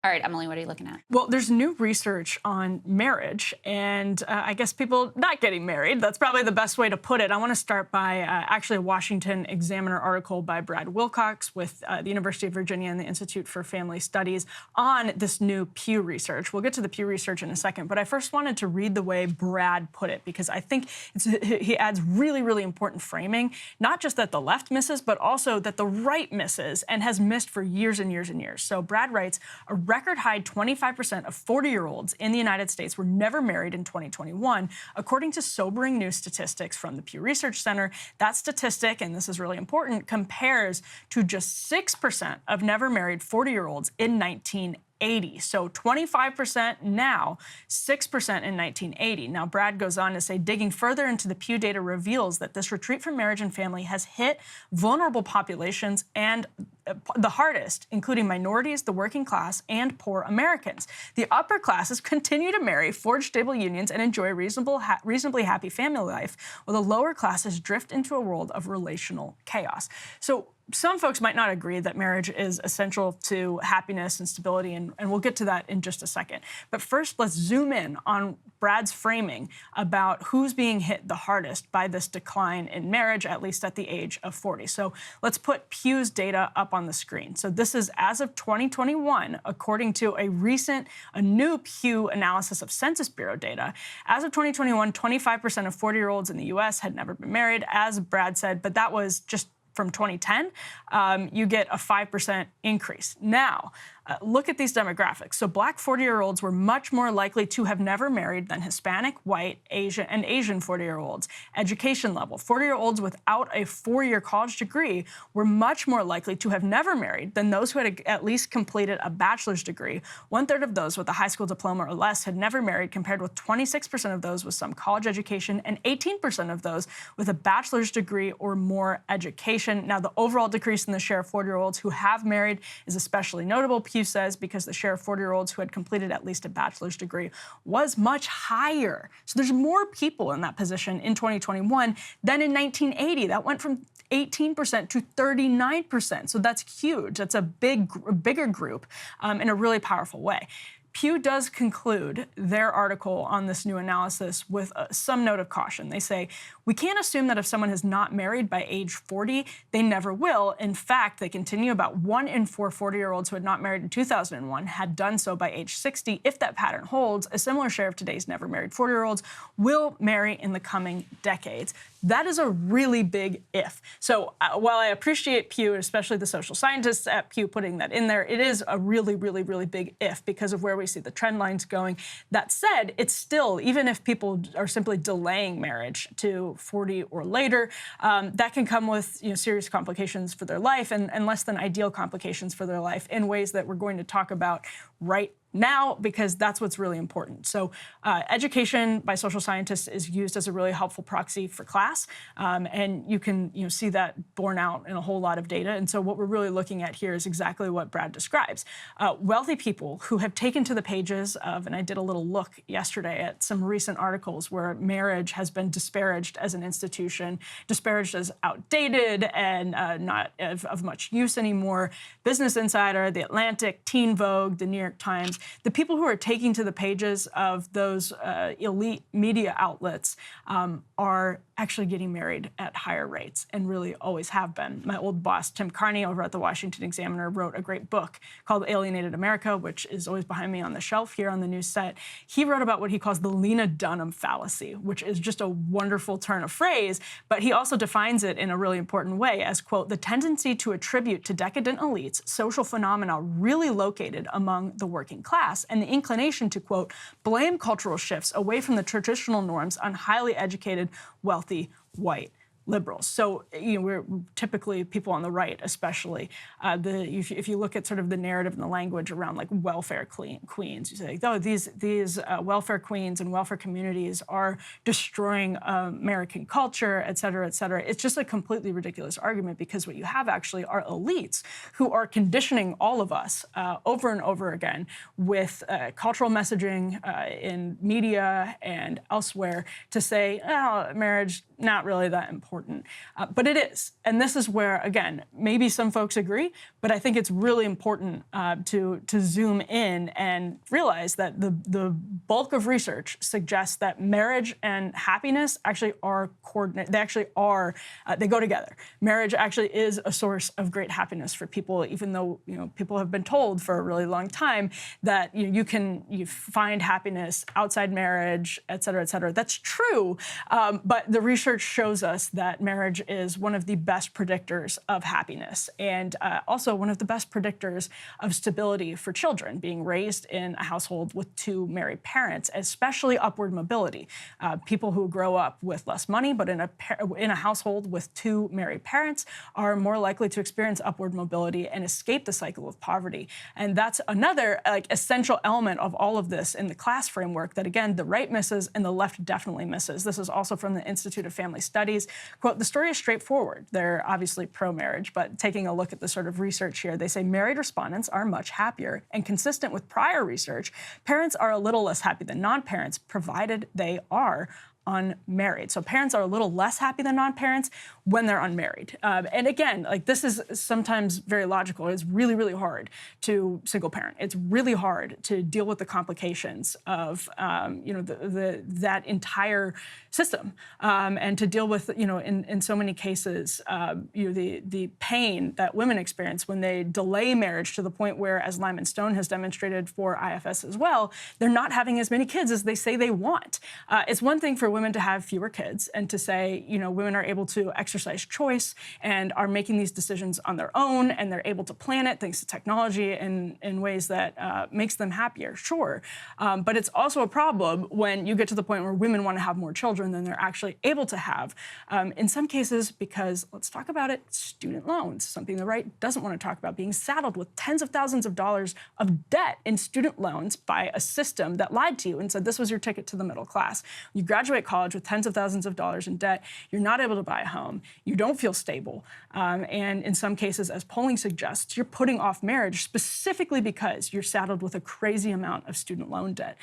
All right, Emily, what are you looking at? Well, there's new research on marriage and I guess people not getting married. That's probably the best way to put it. I want to start by actually a Washington Examiner article by Brad Wilcox with the University of Virginia and the Institute for Family Studies on this new Pew research. We'll get to the Pew research in a second, but I first wanted to read the way Brad put it because I think he adds really, really important framing, not just that the left misses, but also that the right misses and has missed for years and years and years. So Brad writes, a record high 25% of 40-year-olds in the United States were never married in 2021, according to sobering new statistics from the Pew Research Center. That statistic, and this is really important, compares to just 6% of never married 40-year-olds in 1980. So 25% now, 6% in 1980. Now, Brad goes on to say, digging further into the Pew data reveals that this retreat from marriage and family has hit vulnerable populations and the hardest, including minorities, the working class, and poor Americans. The upper classes continue to marry, forge stable unions, and enjoy reasonably happy family life, while the lower classes drift into a world of relational chaos. So some folks might not agree that marriage is essential to happiness and stability, and we'll get to that in just a second. But first, let's zoom in on Brad's framing about who's being hit the hardest by this decline in marriage, at least at the age of 40. So let's put Pew's data up on the screen. So this is as of 2021, according to a new Pew analysis of Census Bureau data. As of 2021, 25% of 40-year-olds in the U.S. had never been married, as Brad said, but that was just from 2010, you get a 5% increase. Now, look at these demographics. So Black 40-year-olds were much more likely to have never married than Hispanic, white, Asian, and Asian 40-year-olds. Education level, 40-year-olds without a 4-year college degree were much more likely to have never married than those who had at least completed a bachelor's degree. 1/3 of those with a high school diploma or less had never married, compared with 26% of those with some college education and 18% of those with a bachelor's degree or more education. Now, the overall decrease in the share of 40-year-olds who have married is especially notable, Pew says, because the share of 40-year-olds who had completed at least a bachelor's degree was much higher. So there's more people in that position in 2021 than in 1980. That went from 18% to 39%. So that's huge. That's a bigger group in a really powerful way. Pew does conclude their article on this new analysis with some note of caution. They say, we can't assume that if someone has not married by age 40, they never will. In fact, they continue, about 1 in 4 40-year-olds who had not married in 2001 had done so by age 60. If that pattern holds, a similar share of today's never married 40-year-olds will marry in the coming decades. That is a really big if. So while I appreciate Pew, especially the social scientists at Pew putting that in there, it is a really, really, really big if because of where we see the trend lines going. That said, it's still, even if people are simply delaying marriage to 40 or later, that can come with serious complications for their life and less than ideal complications for their life in ways that we're going to talk about right now, because that's what's really important. So education by social scientists is used as a really helpful proxy for class, and you can see that borne out in a whole lot of data. And so what we're really looking at here is exactly what Brad describes. Wealthy people who have taken to the pages of, and I did a little look yesterday at some recent articles where marriage has been disparaged as an institution, disparaged as outdated and not of much use anymore. Business Insider, The Atlantic, Teen Vogue, The New York Times. The people who are taking to the pages of those elite media outlets are actually getting married at higher rates and really always have been. My old boss, Tim Carney, over at the Washington Examiner, wrote a great book called Alienated America, which is always behind me on the shelf here on the news set. He wrote about what he calls the Lena Dunham fallacy, which is just a wonderful turn of phrase, but he also defines it in a really important way as, quote, the tendency to attribute to decadent elites social phenomena really located among the working class, and the inclination to, quote, blame cultural shifts away from the traditional norms on highly educated, wealthy, white liberals. So, we're typically people on the right, especially. If you look at sort of the narrative and the language around like welfare queens, you say, oh, these welfare queens and welfare communities are destroying American culture, et cetera, et cetera. It's just a completely ridiculous argument because what you have actually are elites who are conditioning all of us over and over again with cultural messaging in media and elsewhere to say, oh, marriage, not really that important. But it is. And this is where, again, maybe some folks agree, but I think it's really important to zoom in and realize that the bulk of research suggests that marriage and happiness actually are coordinated. They actually are, they go together. Marriage actually is a source of great happiness for people, even though, people have been told for a really long time that you find happiness outside marriage, et cetera, et cetera. That's true. But the research shows us that marriage is one of the best predictors of happiness and also one of the best predictors of stability for children being raised in a household with two married parents, especially upward mobility. People who grow up with less money, but in a household with two married parents are more likely to experience upward mobility and escape the cycle of poverty. And that's another essential element of all of this in the class framework that, again, the right misses and the left definitely misses. This is also from the Institute of Family Studies. Quote, the story is straightforward. They're obviously pro-marriage, but taking a look at the sort of research here, they say married respondents are much happier. And consistent with prior research, parents are a little less happy than non-parents, provided they are unmarried. So parents are a little less happy than non-parents when they're unmarried. And again, this is sometimes very logical. It's really, really hard to single parent. It's really hard to deal with the complications of, that entire system, and to deal with, in so many cases, the pain that women experience when they delay marriage to the point where, as Lyman Stone has demonstrated for IFS as well, they're not having as many kids as they say they want. It's one thing for women to have fewer kids and to say, women are able to exercise choice and are making these decisions on their own, and they're able to plan it thanks to technology in ways that makes them happier, sure. But it's also a problem when you get to the point where women want to have more children than they're actually able to have. In some cases, because, let's talk about it, student loans, something the right doesn't want to talk about, being saddled with tens of thousands of dollars of debt in student loans by a system that lied to you and said this was your ticket to the middle class. You graduate college with tens of thousands of dollars in debt. You're not able to buy a home. You don't feel stable. And in some cases, as polling suggests, you're putting off marriage specifically because you're saddled with a crazy amount of student loan debt.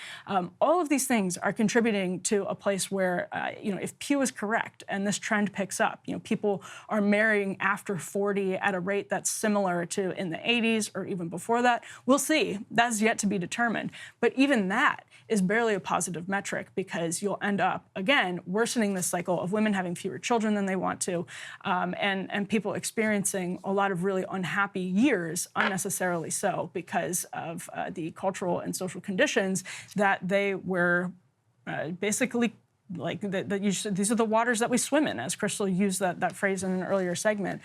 All of these things are contributing to a place where, if Pew is correct and this trend picks up, people are marrying after 40 at a rate that's similar to in the 80s or even before that. We'll see. That's yet to be determined. But even that is barely a positive metric because you'll end up, again, worsening this cycle of women having fewer children than they want to, and people experiencing a lot of really unhappy years, unnecessarily so, because of the cultural and social conditions that they were basically these are the waters that we swim in, as Crystal used that phrase in an earlier segment.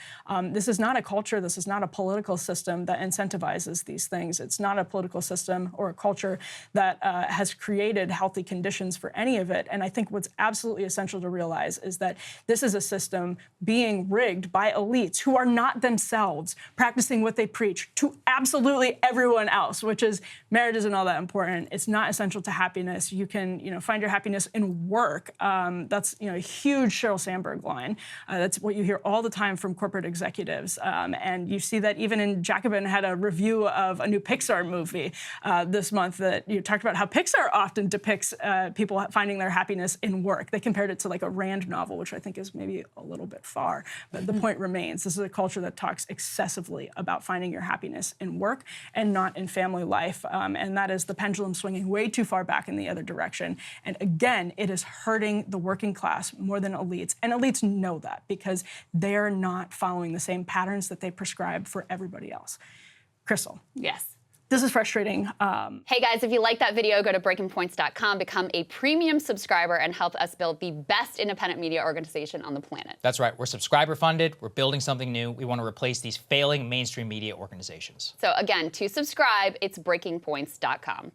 This is not a culture, this is not a political system that incentivizes these things. It's not a political system or a culture that has created healthy conditions for any of it. And I think what's absolutely essential to realize is that this is a system being rigged by elites who are not themselves practicing what they preach to absolutely everyone else, which is marriage isn't all that important. It's not essential to happiness. You can, find your happiness in work. That's a huge Sheryl Sandberg line. That's what you hear all the time from corporate executives. And you see that even in Jacobin had a review of a new Pixar movie this month that talked about how Pixar often depicts people finding their happiness in work. They compared it to a Rand novel, which I think is maybe a little bit far. But the point remains, this is a culture that talks excessively about finding your happiness in work and not in family life. And that is the pendulum swinging way too far back in the other direction. And again, it is hurting the working class more than elites. And elites know that because they're not following the same patterns that they prescribe for everybody else. Crystal. Yes. This is frustrating. Hey guys, if you like that video, go to breakingpoints.com, become a premium subscriber, and help us build the best independent media organization on the planet. That's right. We're subscriber funded. We're building something new. We want to replace these failing mainstream media organizations. So again, to subscribe, it's breakingpoints.com.